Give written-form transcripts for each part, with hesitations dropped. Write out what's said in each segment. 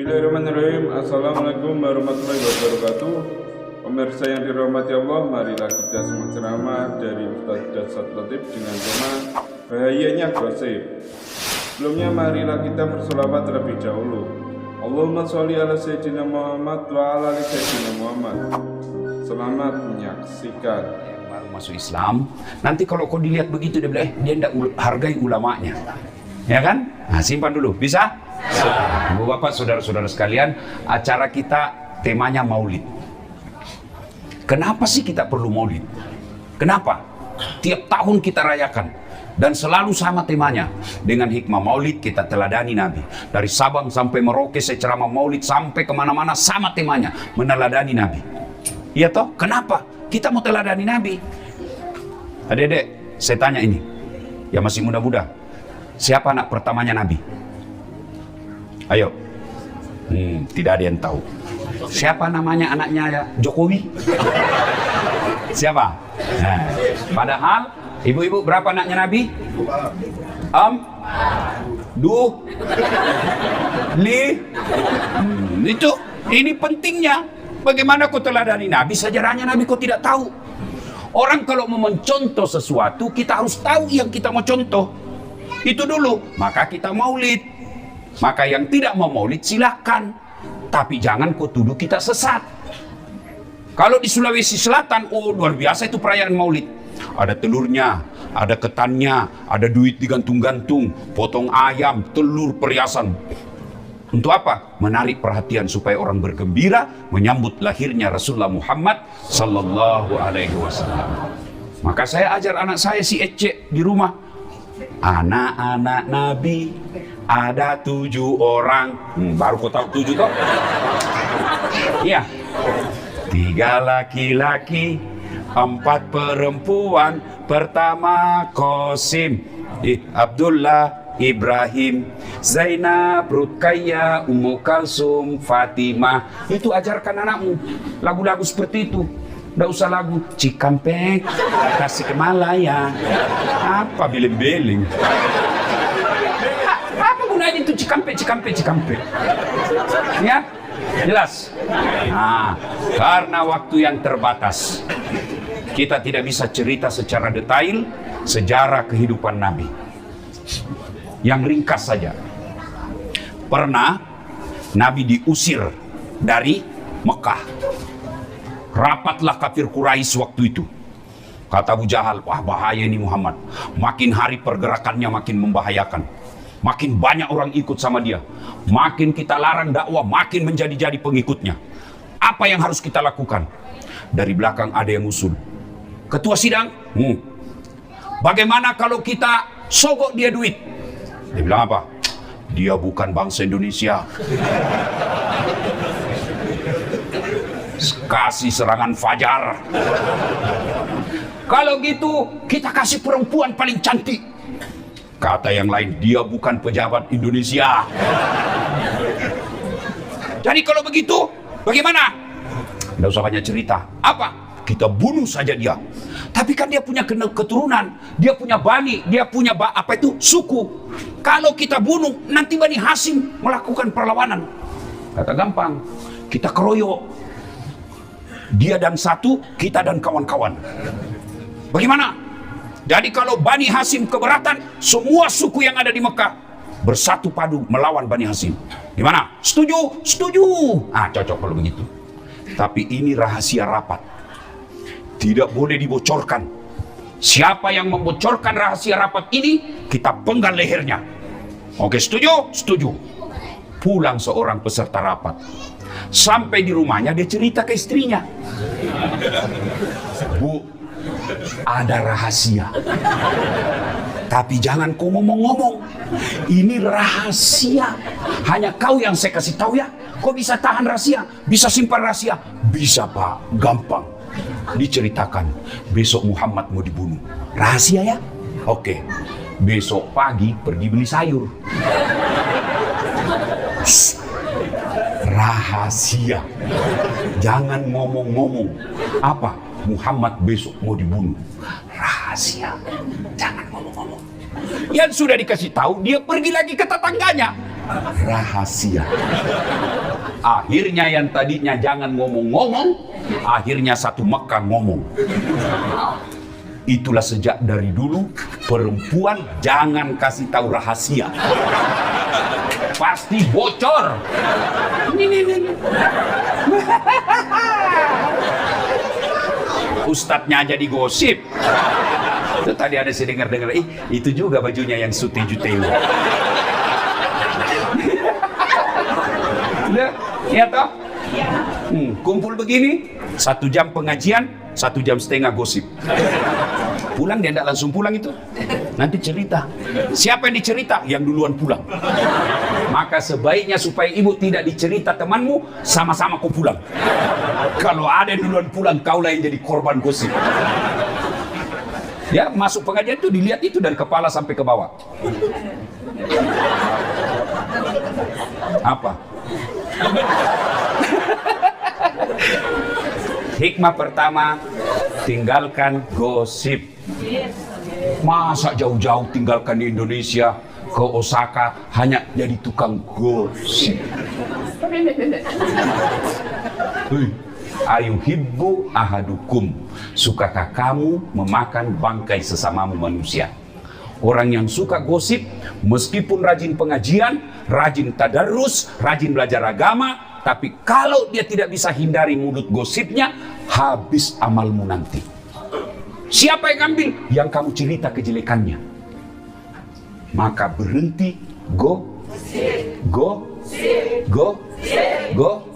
Bismillahirrahmanirrahim. Assalamualaikum warahmatullahi wabarakatuh. Pemirsa yang dirahmati Allah, marilah kita semua ceramah dari Ustaz Dasat Latif dengan tema bahayanya gosip. Sebelumnya marilah kita bersolawat terlebih dahulu. Allahumma sholli ala Sayyidina Muhammad wa ala ali Sayyidina Muhammad. Selamat menyaksikan. Baru masuk Islam, nanti kalau kau dilihat begitu dia bilang, dia tidak hargai ulamanya, ya kan? Nah, simpan dulu, bisa? Ibu bapak, saudara-saudara sekalian, acara kita temanya maulid. Kenapa sih kita perlu maulid? Kenapa? Tiap tahun kita rayakan dan selalu sama temanya. Dengan hikmah maulid kita teladani Nabi. Dari Sabang sampai Merauke saya ceramah maulid, sampai kemana-mana sama temanya, meneladani Nabi. Iya toh? Kenapa? Kita mau teladani Nabi. Adik-adik, saya tanya ini, yang masih muda-muda, siapa anak pertamanya Nabi? Ayo. Tidak ada yang tahu. Siapa namanya anaknya ya? Jokowi? Siapa? Nah, padahal ibu-ibu berapa anaknya Nabi? Itu ini pentingnya. Bagaimana kau teladani Nabi? Sejarahnya Nabi kau tidak tahu. Orang kalau mau mencontoh sesuatu, kita harus tahu yang kita mau contoh. Itu dulu. Maka kita maulid. Maka yang tidak mau maulid silakan. Tapi jangan kau tuduh kita sesat. Kalau di Sulawesi Selatan, oh luar biasa itu perayaan maulid. Ada telurnya, ada ketannya, ada duit digantung-gantung, potong ayam, telur, perhiasan. Untuk apa? Menarik perhatian supaya orang bergembira menyambut lahirnya Rasulullah Muhammad sallallahu alaihi wasallam. Maka saya ajar anak saya si Ece di rumah. Anak-anak Nabi ada 7 orang. Baru kau tahu 7 toh? Iya. 3 laki-laki, 4 perempuan. Pertama Qasim, Abdullah, Ibrahim, Zainab, Ruqayyah, Ummu Kalsum, Fatimah. Itu ajarkan anakmu lagu-lagu seperti itu. Nggak usah lagu Cikampek, Tasikmalaya, apa beling-beling. Apa gunanya itu Cikampek? Ya, jelas. Nah, karena waktu yang terbatas, kita tidak bisa cerita secara detail sejarah kehidupan Nabi. Yang ringkas saja. Pernah Nabi diusir dari Mekah. Rapatlah kafir Quraisy waktu itu. Kata Abu Jahal, wah bahaya ini Muhammad. Makin hari pergerakannya makin membahayakan. Makin banyak orang ikut sama dia. Makin kita larang dakwah, makin menjadi-jadi pengikutnya. Apa yang harus kita lakukan? Dari belakang ada yang usul. Ketua sidang, bagaimana kalau kita sogok dia duit? Dia bilang apa? Dia bukan bangsa Indonesia. Kasih serangan fajar. Kalau gitu kita kasih perempuan paling cantik. Kata yang lain, dia bukan pejabat Indonesia. Jadi kalau begitu bagaimana? Tidak usah banyak cerita. Apa? Kita bunuh saja dia. Tapi kan dia punya keturunan, dia punya bani, dia punya suku. Kalau kita bunuh, nanti Bani Hasyim melakukan perlawanan. Kata gampang, kita keroyok. Dia dan satu, kita dan kawan-kawan. Bagaimana? Jadi kalau Bani Hasyim keberatan, semua suku yang ada di Mekah bersatu padu melawan Bani Hasyim. Gimana? Setuju? Setuju. Ah, cocok kalau begitu. Tapi ini rahasia rapat. Tidak boleh dibocorkan. Siapa yang membocorkan rahasia rapat ini, kita penggal lehernya. Oke, setuju? Setuju. Pulang seorang peserta rapat. Sampai di rumahnya dia cerita ke istrinya. Bu, ada rahasia. Tapi jangan kau ngomong-ngomong. Ini rahasia. Hanya kau yang saya kasih tahu ya. Kau bisa tahan rahasia, bisa simpan rahasia. Bisa Pak, gampang. Diceritakan, besok Muhammad mau dibunuh. Rahasia ya? Oke. Besok pagi pergi beli sayur. Rahasia. Jangan ngomong-ngomong. Apa? Muhammad besok mau dibunuh. Rahasia. Jangan ngomong-ngomong. Yang sudah dikasih tahu, dia pergi lagi ke tetangganya. rahasia. Akhirnya yang tadinya jangan ngomong-ngomong, akhirnya satu Mekah ngomong. Itulah sejak dari dulu perempuan jangan kasih tahu rahasia. Pasti bocor. Ini. Ustadznya aja digosip. Itu tadi ada saya dengar, itu juga bajunya yang Suti Juteu. Ya toh? Kumpul begini, 1 jam pengajian, 1,5 jam gosip. Pulang dia tidak langsung pulang itu. Nanti cerita. Siapa yang dicerita? Yang duluan pulang. Maka sebaiknya supaya ibu tidak dicerita temanmu, sama-sama kau pulang. Kalau ada yang duluan pulang, kaulah yang jadi korban gosip. Ya, masuk pengajian itu dilihat itu dari kepala sampai ke bawah. Apa? Hikmah pertama, tinggalkan gosip. Masa jauh-jauh tinggalkan di Indonesia ke Osaka hanya jadi tukang gosip. Ayuhibbu ahadukum, sukakah kamu memakan bangkai sesamamu manusia? Orang yang suka gosip, meskipun rajin pengajian, rajin tadarus, rajin belajar agama, tapi kalau dia tidak bisa hindari mulut gosipnya, habis amalmu nanti. Siapa yang ambil? Yang kamu cerita kejelekannya. Maka berhenti, go.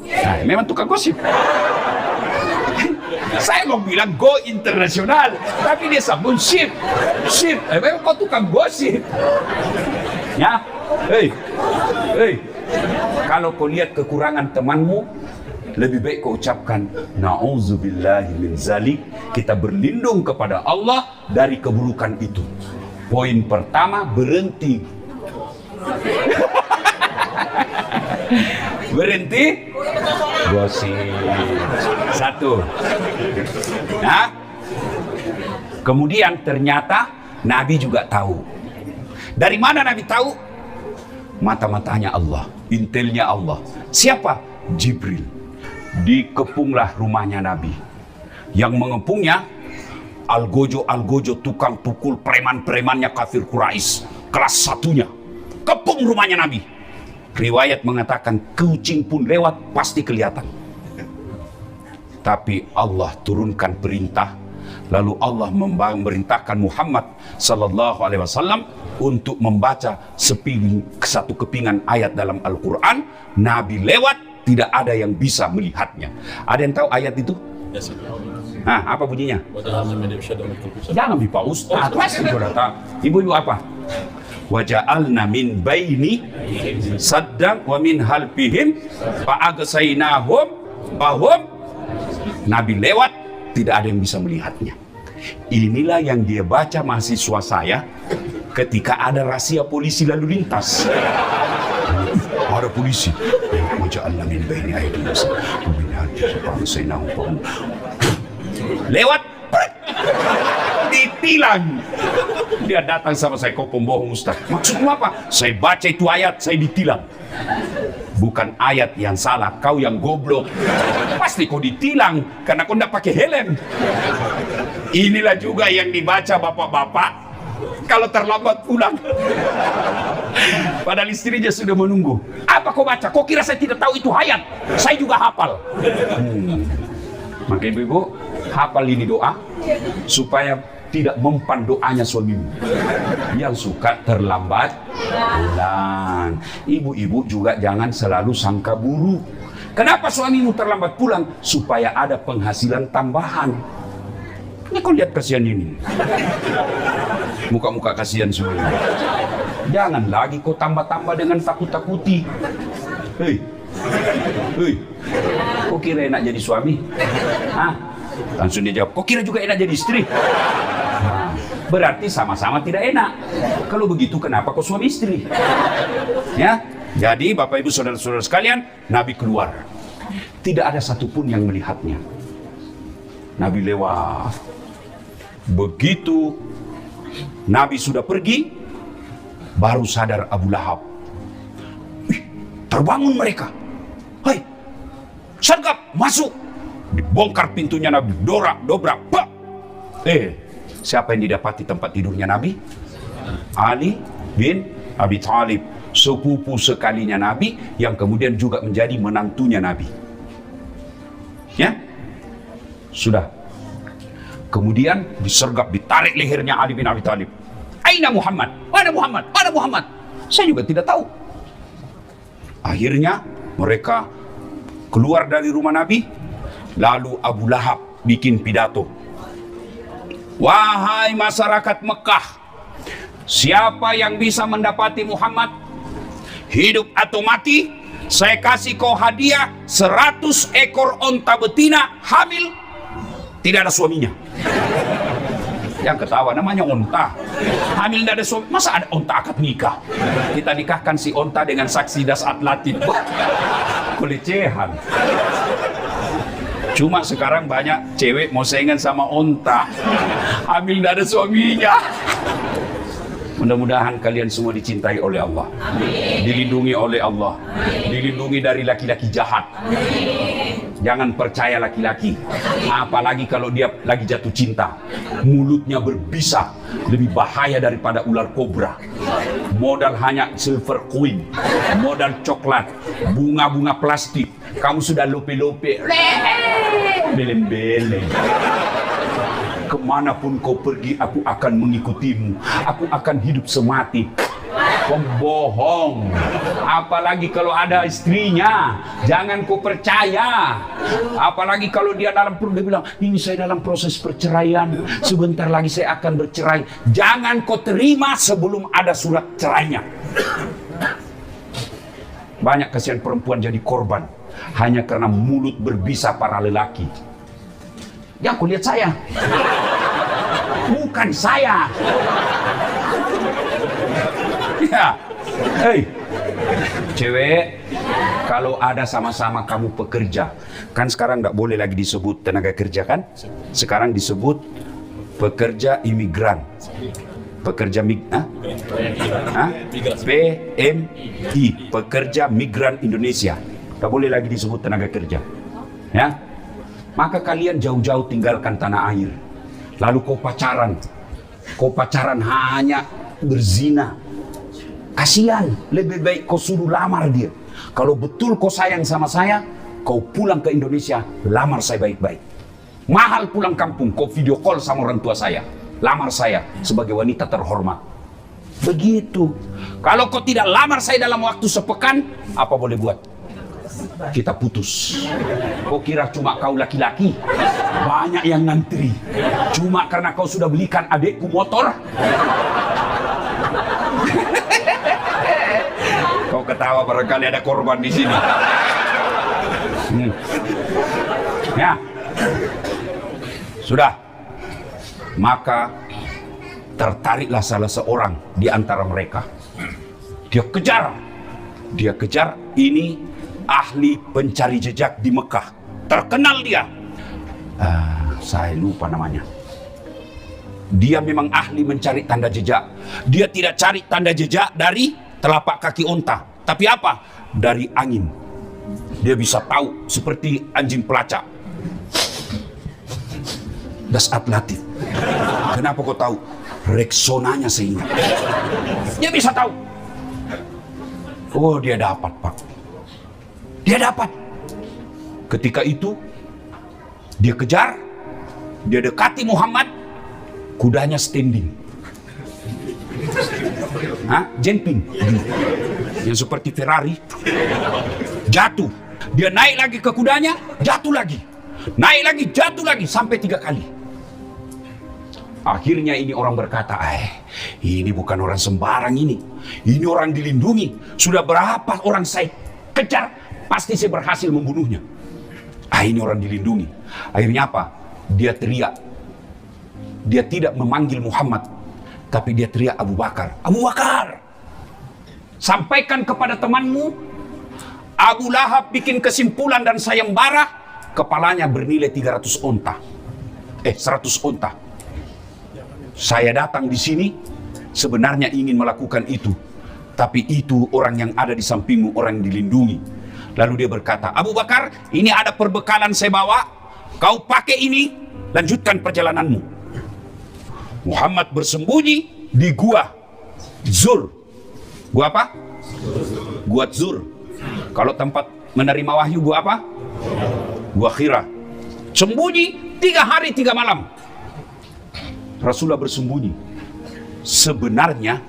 Nah, memang tukang gosip. Saya mau bilang go internasional, tapi dia sambung ship. Memang kau tukang gosip. Ya, kalau kau lihat kekurangan temanmu, lebih baik kau ucapkan na'udzubillahi min zalik. Kita berlindung kepada Allah dari keburukan itu. Poin pertama, berhenti. Berhenti gosip. 1. Nah, kemudian ternyata Nabi juga tahu. Dari mana Nabi tahu? Mata-matanya Allah, intelnya Allah. Siapa? Jibril. Dikepunglah rumahnya Nabi. Yang mengepungnya Algojo tukang pukul preman-premannya kafir Quraisy, kelas 1-nya. Kepung rumahnya Nabi. Riwayat mengatakan kucing pun lewat pasti kelihatan. Tapi Allah turunkan perintah, lalu Allah memerintahkan Muhammad sallallahu alaihi wasallam untuk membaca satu kepingan ayat dalam Al-Quran. Nabi lewat, tidak ada yang bisa melihatnya. Ada yang tahu ayat itu? Apa bunyinya? Jangan Pak Ustaz, pasti sudah tahu. Ibu-ibu apa? Waja'alna min baini saddam wa min halfihim fa'agsaynahum bahum. Nabi lewat, tidak ada yang bisa melihatnya. Inilah yang dia baca mahasiswa saya ketika ada razia polisi lalu lintas. Ada polisi. Waja'alna min baini aydihim wa min halfihim fa'agsaynahum bahum. Lewat, ditilang. Dia datang sama saya, kau pembohong Ustaz. Maksudmu apa? Saya baca itu ayat, saya ditilang. Bukan ayat yang salah, kau yang goblok. Pasti kau ditilang karena kau tidak pakai helm. Inilah juga yang dibaca bapak-bapak kalau terlambat pulang. Padahal istrinya sudah menunggu. Apa kau baca? Kau kira saya tidak tahu itu ayat? Saya juga hafal. Maka ibu-ibu, hafal ini doa supaya tidak mempan doanya suamimu yang suka terlambat pulang. Ibu-ibu juga jangan selalu sangka buruk. Kenapa suamimu terlambat pulang? Supaya ada penghasilan tambahan. Ini kau lihat kasihan ini, muka-muka kasihan semua. Jangan lagi kau tambah-tambah dengan takut-takuti. Hei, kau kira enak jadi suami? Langsung dia jawab, kok kira juga enak jadi istri? Berarti sama-sama tidak enak. Kalau begitu kenapa kau suami istri? Ya, jadi Bapak Ibu Saudara-saudara sekalian, Nabi keluar. Tidak ada satupun yang melihatnya. Nabi lewat. Begitu Nabi sudah pergi, baru sadar Abu Lahab. Terbangun mereka. Hai, sergap, masuk. Dibongkar pintunya Nabi, dobrak, pak. Siapa yang didapati tempat tidurnya Nabi? Ali bin Abi Thalib, sepupu sekalinya Nabi, yang kemudian juga menjadi menantunya Nabi. Ya, sudah. Kemudian disergap, ditarik lehernya Ali bin Abi Thalib. Aina Muhammad? Mana Muhammad? Mana Muhammad? Saya juga tidak tahu. Akhirnya mereka keluar dari rumah Nabi. Lalu Abu Lahab bikin pidato. Wahai masyarakat Mekah, siapa yang bisa mendapati Muhammad, hidup atau mati, saya kasih kau hadiah 100 ekor onta betina hamil, tidak ada suaminya. Yang ketawa namanya onta, hamil tidak ada suami. Masa ada onta akad nikah? Kita nikahkan si onta dengan saksi das atlatin. Pelecehan. Cuma sekarang banyak cewek mau saingan sama onta, hamil tidak ada suaminya. Mudah-mudahan kalian semua dicintai oleh Allah, dilindungi oleh Allah, dilindungi dari laki-laki jahat. Jangan percaya laki-laki, apalagi kalau dia lagi jatuh cinta. Mulutnya berbisa, lebih bahaya daripada ular kobra. Modal hanya silver coin, modal coklat, bunga-bunga plastik. Kamu sudah lope-lope, beleng-beleng. Kemanapun kau pergi, aku akan mengikutimu. Aku akan hidup semati. Pembohong. Apalagi kalau ada istrinya, jangan kau percaya. Apalagi kalau dia dalam dia bilang, ini saya dalam proses perceraian, sebentar lagi saya akan bercerai. Jangan kau terima sebelum ada surat cerainya. Banyak kasihan perempuan jadi korban hanya karena mulut berbisa para lelaki. Ya, kau lihat saya, bukan saya. Ya, hei, cewek, kalau ada sama-sama kamu pekerja, kan sekarang nggak boleh lagi disebut tenaga kerja kan? Sekarang disebut pekerja imigran, pekerja PMI, pekerja migran Indonesia. Nggak boleh lagi disebut tenaga kerja, ya. Maka kalian jauh-jauh tinggalkan tanah air. Lalu kau pacaran hanya berzina. Kasihan, lebih baik kau suruh lamar dia. Kalau betul kau sayang sama saya, kau pulang ke Indonesia, lamar saya baik-baik. Mahal pulang kampung, kau video call sama orang tua saya. Lamar saya sebagai wanita terhormat. Begitu. Kalau kau tidak lamar saya dalam waktu sepekan, apa boleh buat? Kita putus. Kau kira cuma kau laki-laki? Banyak yang ngantri. Cuma karena kau sudah belikan adekku motor. Kau ketawa, barangkali ada korban di sini. Ya. Sudah. Maka tertariklah salah seorang di antara mereka. Dia kejar ini ahli pencari jejak di Mekah. Terkenal dia. Saya lupa namanya. Dia memang ahli mencari tanda jejak. Dia tidak cari tanda jejak dari telapak kaki onta. Tapi apa? Dari angin. Dia bisa tahu seperti anjing pelacak. Das Atlatif. Kenapa kau tahu? Reksonanya sehingga. Dia bisa tahu. Oh, dia dapat, Pak. Dia dapat. Ketika itu dia kejar, dia dekati Muhammad, kudanya standing. Jumping. Yang seperti Ferrari. Jatuh. Dia naik lagi ke kudanya, jatuh lagi. Naik lagi, jatuh lagi, sampai 3 kali. Akhirnya ini orang berkata, ini bukan orang sembarang ini. Ini orang dilindungi. Sudah berapa orang saya kejar, pasti saya berhasil membunuhnya. Ini orang dilindungi. Akhirnya apa? Dia teriak. Dia tidak memanggil Muhammad, tapi dia teriak Abu Bakar. Abu Bakar, sampaikan kepada temanmu, Abu Lahab bikin kesimpulan dan sayembara, kepalanya bernilai 300 onta. 100 onta. Saya datang di sini sebenarnya ingin melakukan itu, tapi itu orang yang ada di sampingmu, orang yang dilindungi. Lalu dia berkata, Abu Bakar, ini ada perbekalan saya bawa, kau pakai ini, lanjutkan perjalananmu. Muhammad bersembunyi di gua Zur. Gua apa? Gua Zur. Kalau tempat menerima wahyu, gua apa? Gua Hira. Sembunyi 3 hari 3 malam. Rasulullah bersembunyi. Sebenarnya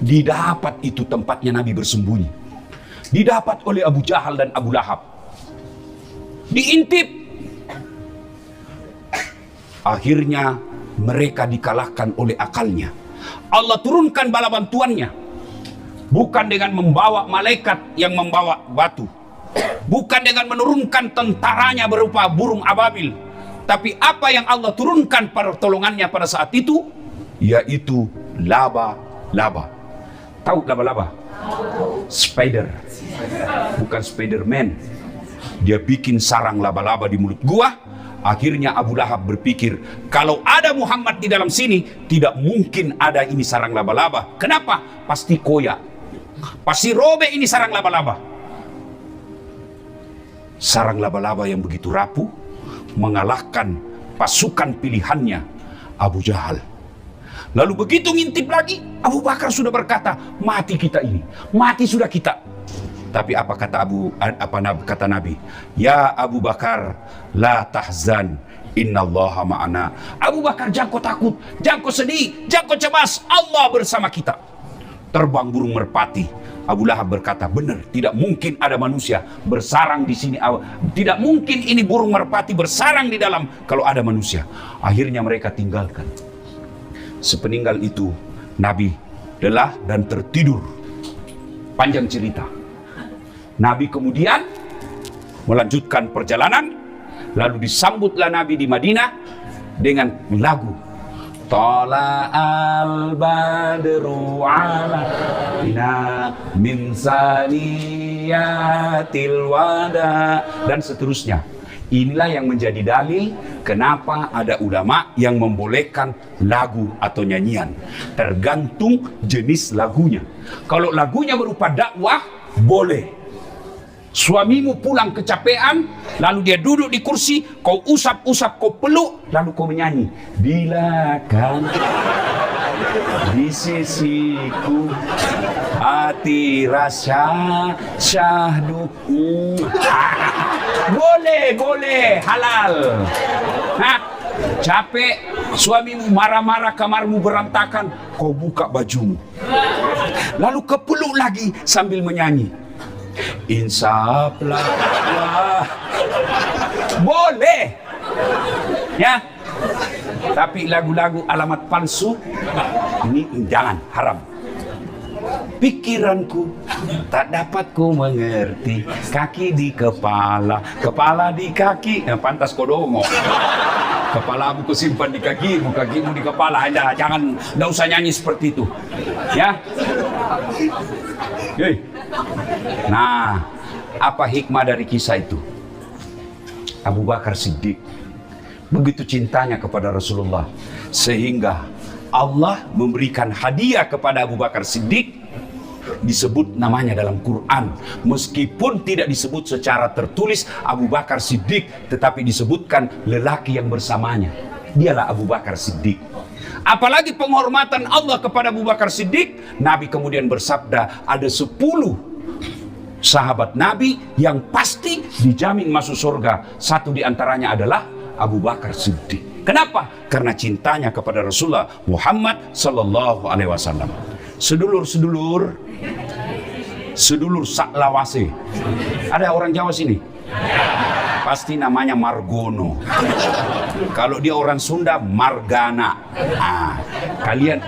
didapat itu tempatnya Nabi bersembunyi. Didapat oleh Abu Jahal dan Abu Lahab. Diintip. Akhirnya mereka dikalahkan oleh akalnya. Allah turunkan bala bantuannya. Bukan dengan membawa malaikat yang membawa batu. Bukan dengan menurunkan tentaranya berupa burung ababil. Tapi apa yang Allah turunkan pertolongannya pada saat itu, yaitu laba-laba. Tahu laba-laba? Spider. Bukan Spiderman. Dia bikin sarang laba-laba di mulut gua. Akhirnya Abu Lahab berpikir, kalau ada Muhammad di dalam sini, tidak mungkin ada ini sarang laba-laba. Kenapa? Pasti koyak. Pasti robek ini sarang laba-laba. Sarang laba-laba yang begitu rapuh mengalahkan pasukan pilihannya Abu Jahal. Lalu begitu ngintip lagi, Abu Bakar sudah berkata, mati kita ini, mati sudah kita. Tapi apa kata Nabi? Ya Abu Bakar, la tahzan, innallaha ma'ana. Abu Bakar, jangan kau takut, jangan kau sedih, jangan kau cemas, Allah bersama kita. Terbang burung merpati. Abu Lahab berkata, benar, tidak mungkin ada manusia bersarang di sini. Tidak mungkin ini burung merpati bersarang di dalam kalau ada manusia. Akhirnya mereka tinggalkan. Sepeninggal itu, Nabi lelah dan tertidur. Panjang cerita. Nabi kemudian melanjutkan perjalanan. Lalu disambutlah Nabi di Madinah dengan lagu. Tala'al badru alaina min saniyatil wada, dan seterusnya. Inilah yang menjadi dalil kenapa ada ulama yang membolehkan lagu atau nyanyian. Tergantung jenis lagunya. Kalau lagunya berupa dakwah, boleh. Suamimu pulang kecapean, lalu dia duduk di kursi, kau usap-usap, kau peluk, lalu kau menyanyi. Bila kan di sisiku hati rasa syahdu. Boleh, halal. Capek, suamimu marah-marah, kamarmu berantakan, kau buka bajumu. Lalu kau peluk lagi sambil menyanyi. Insaflah. Boleh. Ya. Tapi lagu-lagu alamat palsu ini jangan, haram. Pikiranku tak dapat ku mengerti, kaki di kepala, kepala di kaki. Pantas kodongo. Kepalamu ku simpan di kakimu, kakimu di kepala. Jangan, enggak usah nyanyi seperti itu. Ya. Nah, apa hikmah dari kisah itu? Abu Bakar Siddiq begitu cintanya kepada Rasulullah, sehingga Allah memberikan hadiah kepada Abu Bakar Siddiq. Disebut namanya dalam Quran, meskipun tidak disebut secara tertulis Abu Bakar Siddiq, tetapi disebutkan lelaki yang bersamanya. Dialah Abu Bakar Siddiq. Apalagi penghormatan Allah kepada Abu Bakar Siddiq, Nabi kemudian bersabda, ada 10 sahabat Nabi yang pasti dijamin masuk surga. Satu di antaranya adalah Abu Bakar Siddiq. Kenapa? Karena cintanya kepada Rasulullah Muhammad sallallahu alaihi wasallam. Sedulur saklawase. Ada orang Jawa sini? Pasti namanya Margono. Kalau dia orang Sunda, Margana. Kalian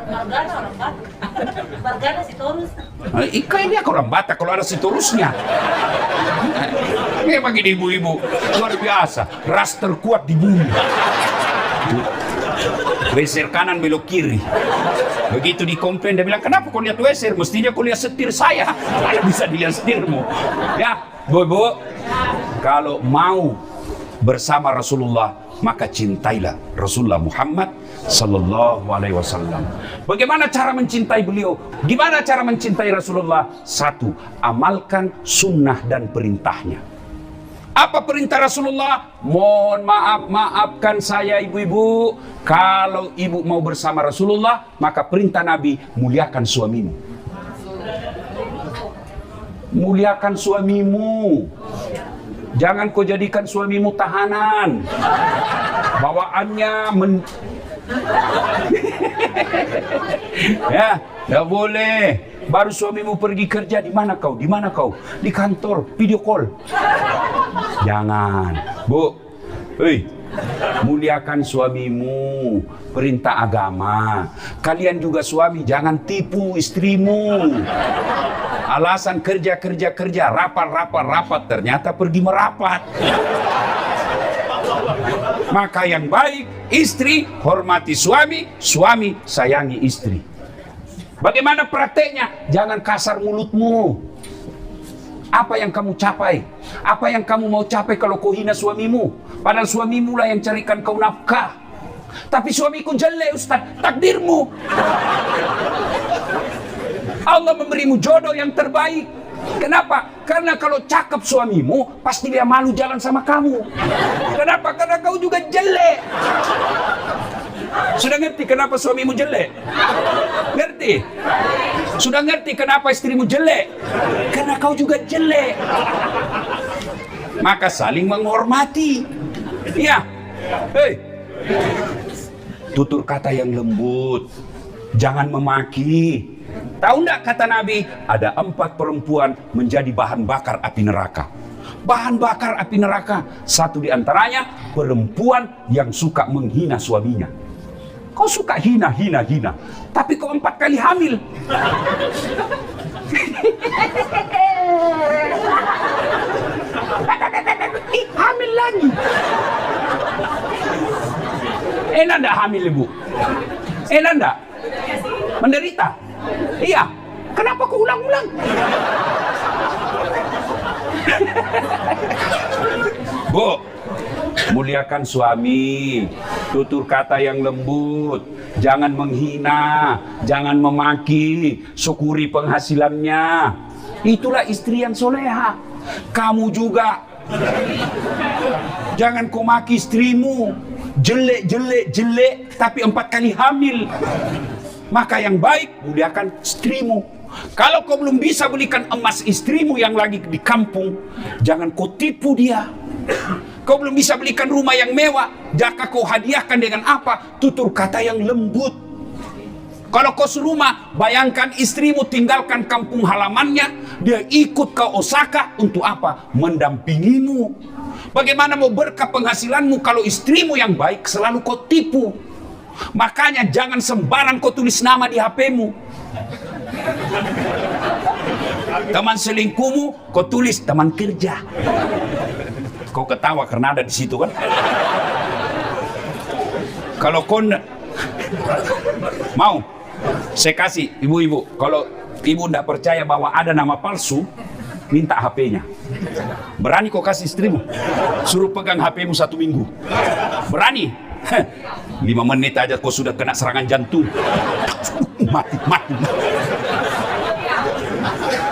Margana orang Batak. Margana Sitorus. Ini orang Batak kalau ada Sitorusnya. Ini bagi ibu-ibu luar biasa, ras terkuat di bumi. Weser kanan belok kiri. Begitu dikomplain, dia bilang, kenapa kau lihat weser? Mestinya kau lihat setir saya. Mana bisa dilihat setirmu? Ya, Bu, kalau mau bersama Rasulullah, maka cintailah Rasulullah Muhammad sallallahu alaihi wasallam. Bagaimana cara mencintai beliau? Gimana cara mencintai Rasulullah? Satu, amalkan sunnah dan perintahnya. Apa perintah Rasulullah? Mohon maaf, maafkan saya ibu-ibu. Kalau ibu mau bersama Rasulullah, maka perintah Nabi, muliakan suamimu. Muliakan suamimu. Jangan kau jadikan suamimu tahanan. Bawaannya ya, tidak boleh. Baru suamimu pergi kerja, di mana kau? Di mana kau? Di kantor, video call. Jangan, Bu. Hei, muliakan suamimu, perintah agama. Kalian juga suami, jangan tipu istrimu. Alasan kerja, rapat, ternyata pergi merapat. Maka yang baik, istri hormati suami, suami sayangi istri. Bagaimana prakteknya? Jangan kasar mulutmu. Apa yang kamu capai? Apa yang kamu mau capai kalau kau hina suamimu? Padahal suamimu lah yang carikan kau nafkah. Tapi suamiku jelek, Ustaz. Takdirmu. Allah memberimu jodoh yang terbaik. Kenapa? Karena kalau cakep suamimu, pasti dia malu jalan sama kamu. Kenapa? Karena kau juga jelek. Sudah ngerti kenapa suamimu jelek? Ngerti? Sudah ngerti kenapa istrimu jelek? Karena kau juga jelek. Maka saling menghormati. Ya. Hei. Tutur kata yang lembut. Jangan memaki. Tahu enggak kata Nabi? Ada 4 perempuan menjadi bahan bakar api neraka. Bahan bakar api neraka. Satu di antaranya perempuan yang suka menghina suaminya. Kau suka hina. Tapi kau 4 kali hamil. Hamil lagi. Enak enggak hamil, Ibu? Enak enggak? Menderita? Iya. Kenapa kau ulang-ulang? Bu, muliakan suami, tutur kata yang lembut, jangan menghina, jangan memaki, syukuri penghasilannya. Itulah istri yang soleha. Kamu juga, jangan kau maki istrimu, jelek, tapi 4 kali hamil. Maka yang baik, muliakan istrimu. Kalau kau belum bisa belikan emas istrimu yang lagi di kampung, jangan kau tipu dia. Kau belum bisa belikan rumah yang mewah, jaka kau hadiahkan dengan apa? Tutur kata yang lembut. Kalau kau serumah, bayangkan istrimu tinggalkan kampung halamannya, dia ikut ke Osaka untuk apa? Mendampingimu. Bagaimana mau berkah penghasilanmu kalau istrimu yang baik selalu kau tipu? Makanya jangan sembarang kau tulis nama di HP-mu. Teman selingkuhmu kau tulis teman kerja. Kau ketawa karena ada di situ kan? Kalau kau mau, saya kasih ibu-ibu. Kalau ibu tidak percaya bahwa ada nama palsu, minta HP-nya. Berani kau kasih istrimu? Suruh pegang HP-mu 1 minggu. Berani? 5 menit aja kau sudah kena serangan jantung. Mati.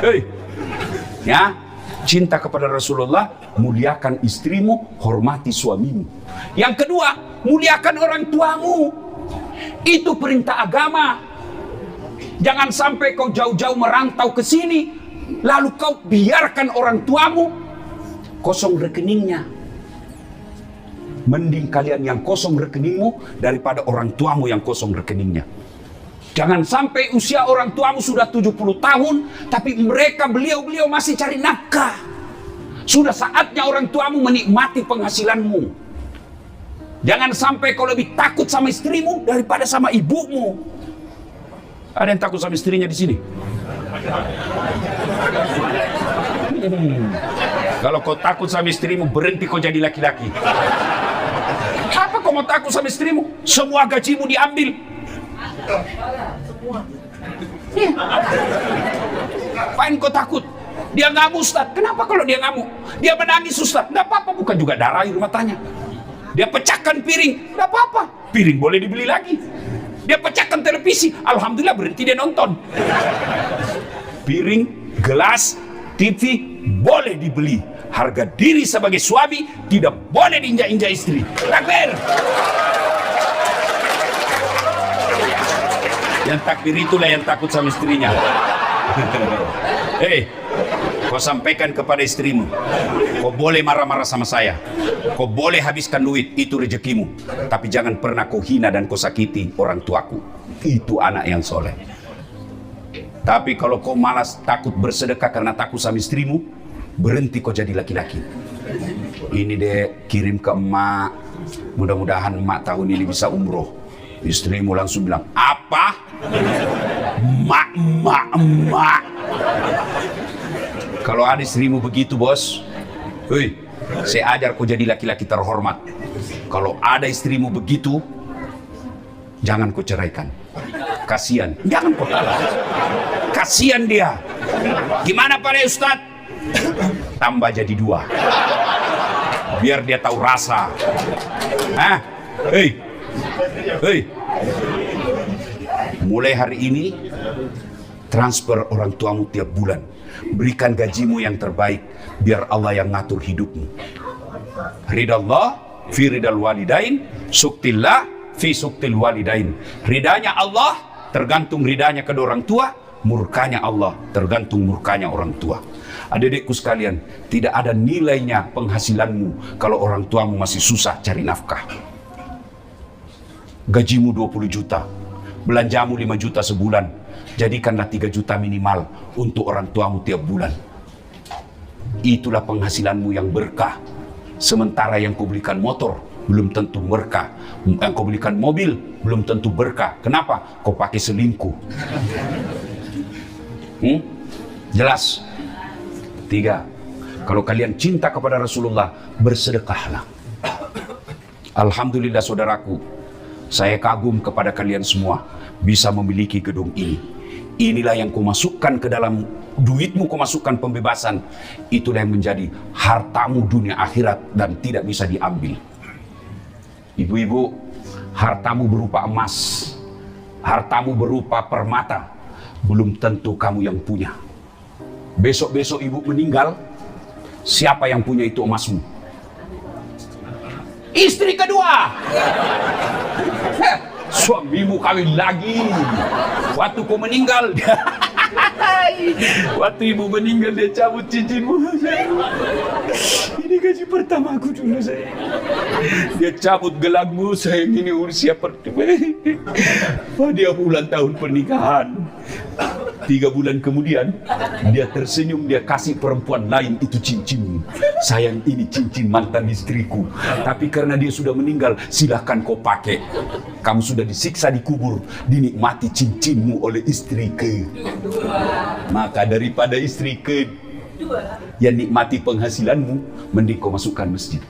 Hei, ya, cinta kepada Rasulullah, muliakan istrimu, hormati suamimu. Yang kedua, muliakan orang tuamu. Itu perintah agama. Jangan sampai kau jauh-jauh merantau ke sini, lalu kau biarkan orang tuamu kosong rekeningnya. Mending kalian yang kosong rekeningmu daripada orang tuamu yang kosong rekeningnya. Jangan sampai usia orang tuamu sudah 70 tahun, tapi beliau masih cari nafkah. Sudah saatnya orang tuamu menikmati penghasilanmu. Jangan sampai kau lebih takut sama istrimu daripada sama ibumu. Ada yang takut sama istrinya di sini? Kalau kau takut sama istrimu, berhenti kau jadi laki-laki. Apa kau mau takut sama istrimu? Semua gajimu diambil. Apain kau takut? Dia ngamuk, Ustaz. Kenapa kalau dia ngamuk? Dia menangis, Ustaz. Nggak apa-apa, bukan juga darah air matanya. Dia pecahkan piring, tidak apa-apa. Piring boleh dibeli lagi. Dia pecahkan televisi, alhamdulillah berhenti dia nonton. Piring, gelas, TV boleh dibeli. Harga diri sebagai suami tidak boleh diinjak-injak istri. Takbir. Yang takbir itulah yang takut sama istrinya. Hei, kau sampaikan kepada istrimu, kau boleh marah-marah sama saya, kau boleh habiskan duit, itu rezekimu, tapi jangan pernah kau hina dan kau sakiti orang tuaku. Itu anak yang soleh. Tapi kalau kau malas takut bersedekah karena takut sama istrimu, berhenti kau jadi laki-laki. Ini deh kirim ke emak, mudah-mudahan emak tahun ini bisa umroh. Istrimu langsung bilang, apa? Emak. Kalau ada istrimu begitu, bos, hei, saya ajar kau jadi laki-laki terhormat. Kalau ada istrimu begitu, jangan kau ceraikan. Kasihan, jangan kau kalah. Kasihan dia. Gimana Pak Ustadz? Tambah jadi 2. Biar dia tahu rasa. Hah? Hei. Mulai hari ini transfer orang tuamu tiap bulan. Berikan gajimu yang terbaik, biar Allah yang ngatur hidupmu. Ridallah fi ridal walidain, suktillah fi suktil walidain. Ridanya Allah tergantung ridanya kedua orang tua, murkanya Allah tergantung murkanya orang tua. Adik-adikku sekalian, tidak ada nilainya penghasilanmu kalau orang tuamu masih susah cari nafkah. Gajimu 20 juta, belanjamu 5 juta sebulan, jadikanlah 3 juta minimal untuk orang tuamu tiap bulan. Itulah penghasilanmu yang berkah. Sementara yang kau belikan motor belum tentu berkah, yang kau belikan mobil belum tentu berkah. Kenapa? Kau pakai selingkuh. Jelas? 3. Kalau kalian cinta kepada Rasulullah, bersedekahlah. Alhamdulillah saudaraku, saya kagum kepada kalian semua bisa memiliki gedung ini. Inilah yang kau masukkan ke dalam duitmu, kau masukkan pembebasan. Itulah yang menjadi hartamu dunia akhirat dan tidak bisa diambil. Ibu-ibu, hartamu berupa emas, hartamu berupa permata, belum tentu kamu yang punya. Besok-besok ibu meninggal, siapa yang punya itu emasmu? Istri kedua. Suamimu kawin lagi. Waktu kau meninggal, waktu ibu meninggal dia cabut cincinmu. Ini gaji pertama aku dulu saya. Dia cabut gelangmu, sayang ini usia pertama. Pada bulan tahun pernikahan. 3 bulan kemudian dia tersenyum, dia kasih perempuan lain itu cincinmu. Sayang ini cincin mantan istriku, tapi karena dia sudah meninggal, silahkan kau pakai. Kamu sudah disiksa di kubur, dinikmati cincinmu oleh istri ke. Maka daripada istri ke yang nikmati penghasilanmu, mending kau masukkan masjid.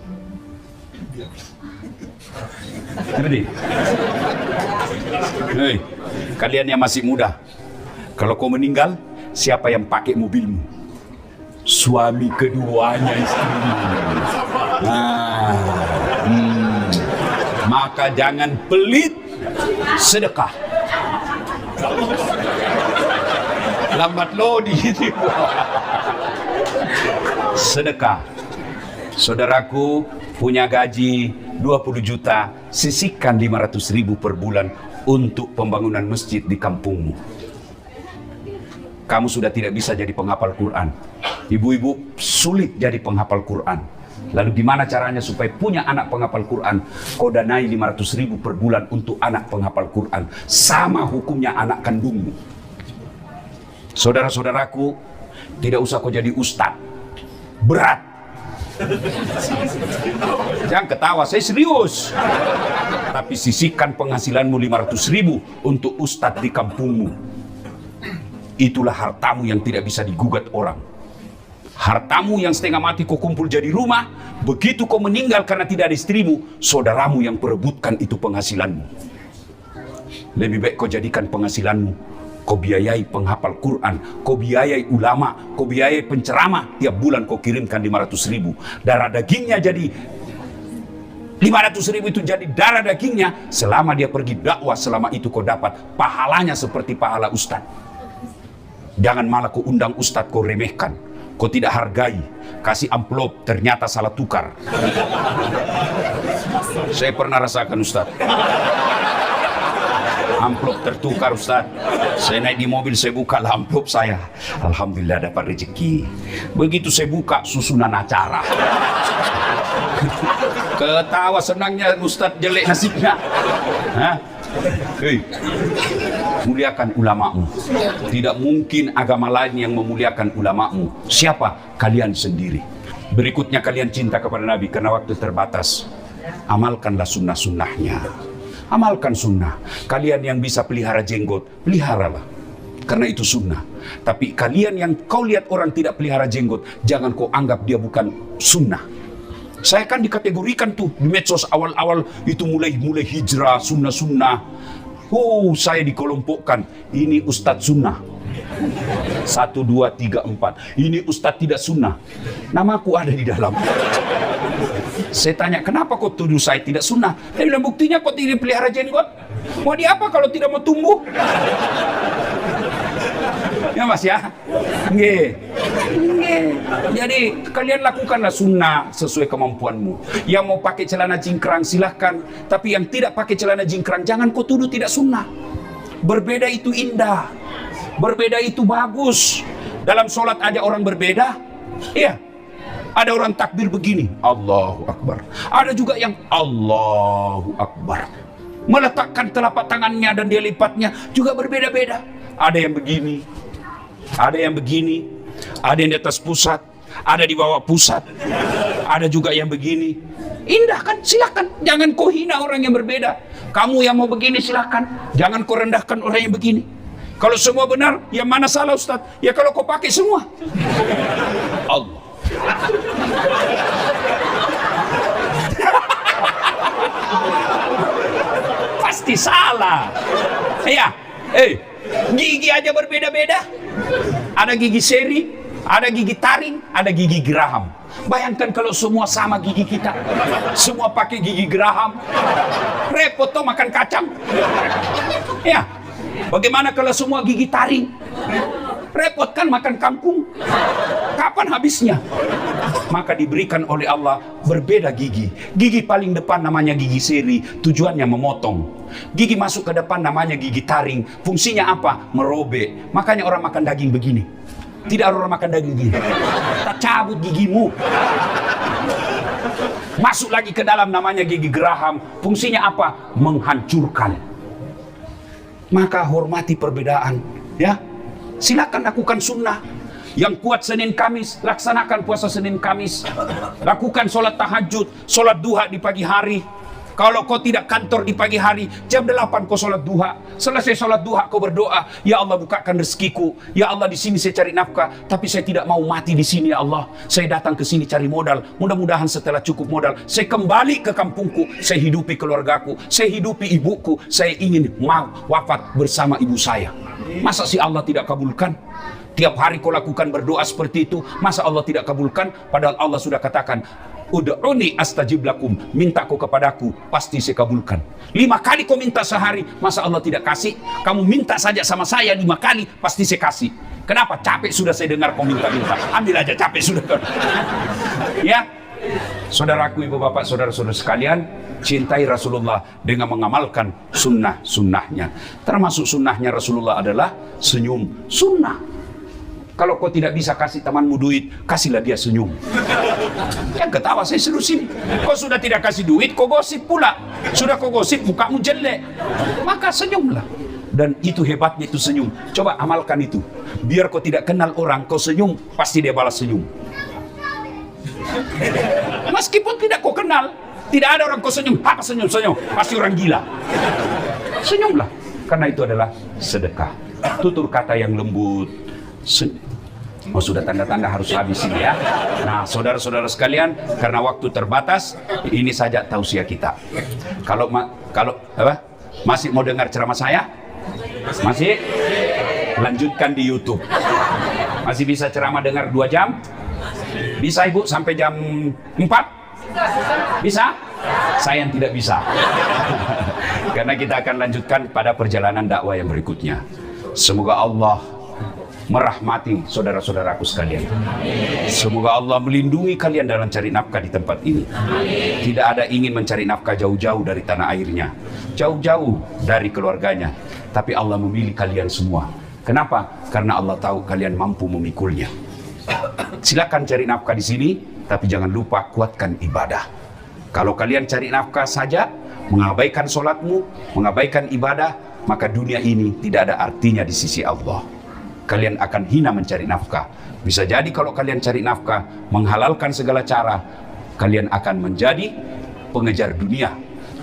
Hei, kalian yang masih muda, kalau kau meninggal, siapa yang pakai mobilmu? Suami keduanya istrimu. Maka jangan pelit sedekah. Lambat lo di sini. Sedekah. Saudaraku punya gaji 20 juta, sisihkan 500.000 per bulan untuk pembangunan masjid di kampungmu. Kamu sudah tidak bisa jadi penghafal Quran. Ibu-ibu sulit jadi penghafal Quran. Lalu gimana caranya supaya punya anak penghafal Quran? Kau danai 500.000 per bulan untuk anak penghafal Quran. Sama hukumnya anak kandungmu. Saudara-saudaraku, tidak usah kau jadi ustadz. Berat. Jangan ketawa, saya serius. Tapi sisihkan penghasilanmu 500.000 untuk ustadz di kampungmu. Itulah hartamu yang tidak bisa digugat orang. Hartamu yang setengah mati kau kumpul jadi rumah, begitu kau meninggal karena tidak ada istrimu, saudaramu yang perebutkan itu penghasilanmu. Lebih baik kau jadikan penghasilanmu, kau biayai penghafal Quran, kau biayai ulama, kau biayai penceramah, tiap bulan kau kirimkan 500.000. Darah dagingnya jadi 500.000 itu jadi darah dagingnya. Selama dia pergi dakwah, selama itu kau dapat pahalanya seperti pahala ustaz. Jangan malah kau undang ustaz, kau remehkan, kau tidak hargai, kasih amplop ternyata salah tukar. Saya pernah rasakan ustaz, amplop tertukar ustaz. Saya naik di mobil, saya buka lah amplop saya, alhamdulillah dapat rezeki. Begitu saya buka, susunan acara. Ketawa senangnya ustaz, jelek nasibnya. Hah? Hei, muliakan ulamamu. Tidak mungkin agama lain yang memuliakan ulamamu. Siapa? Kalian sendiri. Berikutnya kalian cinta kepada Nabi karena waktu terbatas. Amalkanlah sunnah-sunnahnya. Amalkan sunnah. Kalian yang bisa pelihara jenggot, peliharalah. Karena itu sunnah. Tapi kalian yang kau lihat orang tidak pelihara jenggot, jangan kau anggap dia bukan sunnah. Saya kan dikategorikan tuh di medsos awal-awal itu mulai hijrah, sunnah-sunnah. Oh, saya dikelompokkan. Ini Ustadz sunnah. 1, 2, 3, 4. Ini Ustadz tidak sunnah. Namaku ada di dalam. Saya tanya, kenapa kau tuduh saya tidak sunnah? Dia bilang, buktinya kau tidak pelihara jenggot. Mau di apa kalau tidak mau tumbuh? Ya mas ya. Nge. Jadi kalian lakukanlah sunnah sesuai kemampuanmu. Yang mau pakai celana jingkrang silahkan, tapi yang tidak pakai celana jingkrang jangan kau tuduh tidak sunnah. Berbeda itu indah, berbeda itu bagus. Dalam sholat aja orang berbeda. Iya, ada orang takbir begini, Allahu Akbar. Ada juga yang Allahu Akbar, meletakkan telapak tangannya dan dia lipatnya juga berbeda-beda. Ada yang begini, ada yang begini, ada yang di atas pusat, ada di bawah pusat, ada juga yang begini. Indah kan? Silakan. Jangan kau hina orang yang berbeda. Kamu yang mau begini silakan. Jangan kau rendahkan orang yang begini. Kalau semua benar, yang mana salah Ustaz? Ya kalau kau pakai semua. Allah. Pasti salah. Ya, gigi aja berbeda-beda. Ada gigi seri, ada gigi taring, ada gigi geraham. Bayangkan kalau semua sama gigi kita, semua pakai gigi geraham, repot toh makan kacang. Ya, bagaimana kalau semua gigi taring? Repot kan makan kangkung. Kapan habisnya? Maka diberikan oleh Allah berbeda gigi. Gigi paling depan namanya gigi seri, tujuannya memotong. Gigi masuk ke depan namanya gigi taring. Fungsinya apa? Merobek. Makanya orang makan daging begini. Tidak ada orang makan daging begini. Tak cabut gigimu. Masuk lagi ke dalam namanya gigi geraham. Fungsinya apa? Menghancurkan. Maka hormati perbedaan. Ya. Silakan lakukan sunnah. Yang kuat Senin Kamis, laksanakan puasa Senin Kamis. Lakukan sholat tahajud, sholat duha di pagi hari. Kalau kau tidak kantor di pagi hari, jam 8 kau sholat duha. Selesai sholat duha kau berdoa, ya Allah bukakan rezekiku. Ya Allah di sini saya cari nafkah, tapi saya tidak mau mati di sini ya Allah. Saya datang ke sini cari modal. Mudah-mudahan setelah cukup modal, saya kembali ke kampungku. Saya hidupi keluargaku, saya hidupi ibuku. Saya ingin mau wafat bersama ibu saya. Masa si Allah tidak kabulkan? Tiap hari kau lakukan berdoa seperti itu, masa Allah tidak kabulkan? Padahal Allah sudah katakan, ud'uni astajib lakum, minta kau kepadaku, pasti saya kabulkan. 5 kali kau minta sehari, masa Allah tidak kasih? Kamu minta saja sama saya 5 kali, pasti saya kasih. Kenapa? Capek sudah saya dengar kau minta-minta. Ambil aja, capek sudah. Ya, saudaraku, ibu bapak, saudara-saudara sekalian, cintai Rasulullah dengan mengamalkan sunnah-sunnahnya. Termasuk sunnahnya Rasulullah adalah senyum. Sunnah. Kalau kau tidak bisa kasih temanmu duit, kasihlah dia senyum. Yang ketawa saya seluruh sini. Kau sudah tidak kasih duit, kau gosip pula. Sudah kau gosip, mukamu jelek. Maka senyumlah. Dan itu hebatnya itu senyum. Coba amalkan itu. Biar kau tidak kenal orang, kau senyum, pasti dia balas senyum. Meskipun tidak kau kenal, tidak ada orang kau senyum, apa senyum-senyum, pasti orang gila. Senyumlah, karena itu adalah sedekah. Tutur kata yang lembut. Oh sudah tanda-tanda harus habis ini ya. Nah saudara-saudara sekalian, karena waktu terbatas, ini saja tausiah kita. Kalau masih mau dengar ceramah saya? Masih? Lanjutkan di YouTube. Masih bisa ceramah dengar 2 jam? Bisa ibu sampai jam 4? Bisa? Saya yang tidak bisa. Karena kita akan lanjutkan pada perjalanan dakwah yang berikutnya. Semoga Allah merahmati saudara-saudaraku sekalian. Semoga Allah melindungi kalian dalam cari nafkah di tempat ini. Tidak ada ingin mencari nafkah jauh-jauh dari tanah airnya, jauh-jauh dari keluarganya, tapi Allah memilih kalian semua. Kenapa? Karena Allah tahu kalian mampu memikulnya. Silakan cari nafkah di sini, tapi jangan lupa kuatkan ibadah. Kalau kalian cari nafkah saja, mengabaikan sholatmu, mengabaikan ibadah, maka dunia ini tidak ada artinya di sisi Allah. Kalian akan hina mencari nafkah. Bisa jadi kalau kalian cari nafkah, menghalalkan segala cara, kalian akan menjadi pengejar dunia.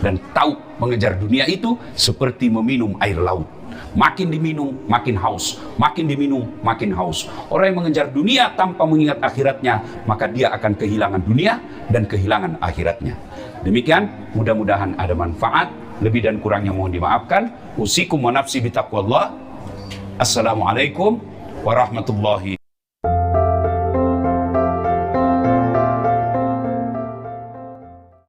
Dan tahu mengejar dunia itu seperti meminum air laut. Makin diminum, makin haus. Makin diminum, makin haus. Orang yang mengejar dunia tanpa mengingat akhiratnya, maka dia akan kehilangan dunia dan kehilangan akhiratnya. Demikian, mudah-mudahan ada manfaat. Lebih dan kurangnya mohon dimaafkan. Usikum wa nafsi bitaqwallah. Assalamualaikum warahmatullahi